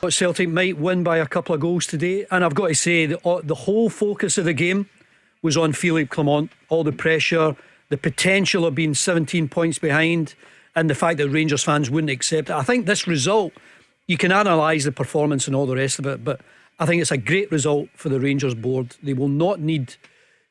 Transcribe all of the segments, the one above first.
But Celtic might win by a couple of goals today, and I've got to say the whole focus of the game was on Philippe Clement. All the pressure, the potential of being 17 points behind, and the fact that Rangers fans wouldn't accept it. I think this result, you can analyse the performance and all the rest of it, but I think it's a great result for the Rangers board. They will not need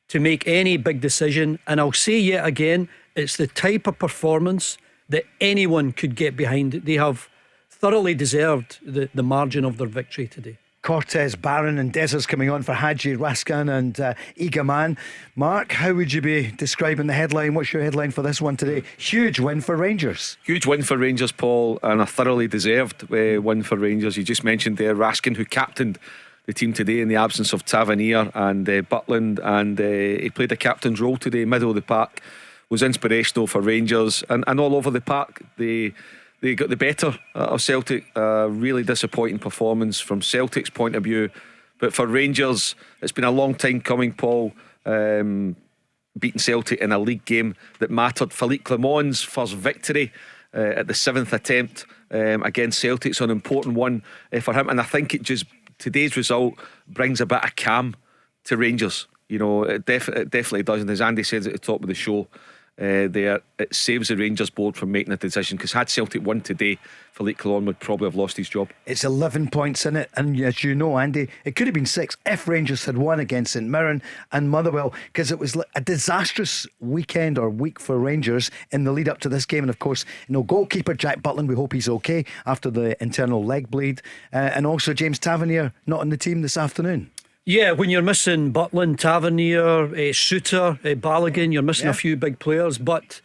to make any big decision, and I'll say yet again, it's the type of performance that anyone could get behind. They have thoroughly deserved the margin of their victory today. Cortez, Barron and Dezers coming on for Hadji, Raskan and Igaman. Mark, how would you be describing the headline? What's your headline for this one today? Huge win for Rangers. Huge win for Rangers, Paul, and a thoroughly deserved win for Rangers. You just mentioned there Raskin, who captained the team today in the absence of Tavernier and Butland, and he played a captain's role today. Middle of the park was inspirational for Rangers, and all over the park they got the better of Celtic. Really disappointing performance from Celtic's point of view, but for Rangers it's been a long time coming, Paul. Beating Celtic in a league game that mattered. Philippe Clement's first victory at the 7th attempt against Celtic's an important one for him, and I think today's result brings a bit of calm to Rangers. You know, it definitely does, and as Andy said at the top of the show, it saves the Rangers board from making a decision, because had Celtic won today, Philippe Clement would probably have lost his job. It's 11 points in it, and as you know, Andy, it could have been 6 if Rangers had won against St Mirren and Motherwell, because it was a disastrous weekend or week for Rangers in the lead up to this game. And of course, goalkeeper Jack Butland, we hope he's okay after the internal leg bleed, and also James Tavernier not on the team this afternoon. Yeah, when you're missing Butland, Tavernier, Suter, Balogun, you're missing a few big players, but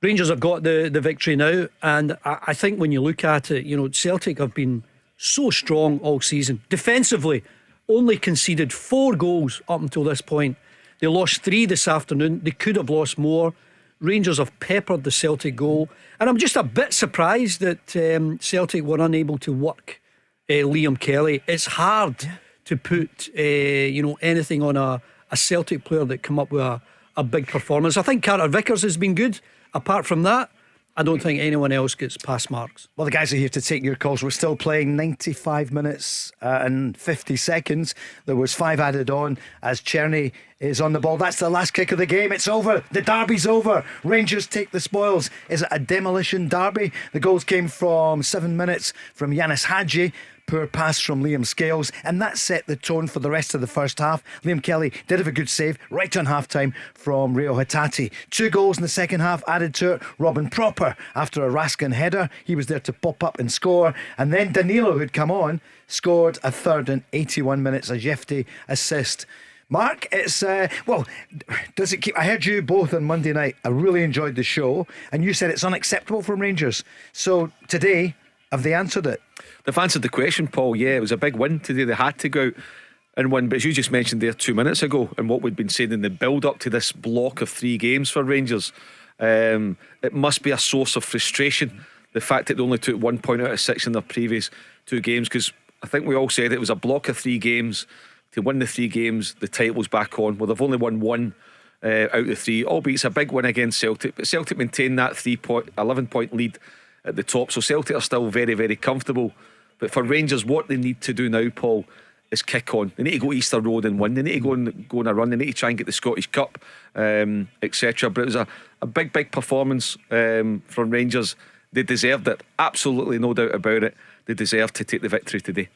Rangers have got the victory now. And I think when you look at it, Celtic have been so strong all season. Defensively, only conceded 4 goals up until this point. They lost 3 this afternoon. They could have lost more. Rangers have peppered the Celtic goal, and I'm just a bit surprised that Celtic were unable to work Liam Kelly. It's hard to put anything on a Celtic player that come up with a big performance. I think Carter Vickers has been good. Apart from that, I don't think anyone else gets past marks. Well, the guys are here to take your calls. We're still playing 95 minutes and 50 seconds. There was 5 added on as Czerny is on the ball. That's the last kick of the game. It's over. The derby's over. Rangers take the spoils. Is it a demolition derby? The goals came from 7 minutes from Yanis Hadji. Poor pass from Liam Scales, and that set the tone for the rest of the first half. Liam Kelly did have a good save right on half time from Rio Hattati. 2 goals in the second half added to it. Robin Proper after a Raskin header, he was there to pop up and score, and then Danilo, who'd come on, scored a third in 81 minutes, a Jefty assist. Mark, it's does it keep? I heard you both on Monday night. I really enjoyed the show, and you said it's unacceptable from Rangers. So today, have they answered it? They've answered the question, Paul. Yeah, it was a big win today. They had to go out and win. But as you just mentioned there 2 minutes ago, and what we'd been saying in the build up to this block of 3 games for Rangers, it must be a source of frustration, the fact that they only took 1 point out of 6 in their previous 2 games. Because I think we all said it was a block of 3 games. To win the 3 games, the title's back on. Well, they've only won 1 out of 3, albeit it's a big win against Celtic, but Celtic maintain that 11 point lead at the top, so Celtic are still very, very comfortable. But for Rangers, what they need to do now, Paul, is kick on. They need to go Easter Road and win. They need to go on a run. They need to try and get the Scottish Cup, etc. But it was a big performance from Rangers. They deserved it, absolutely no doubt about it. They deserved to take the victory today.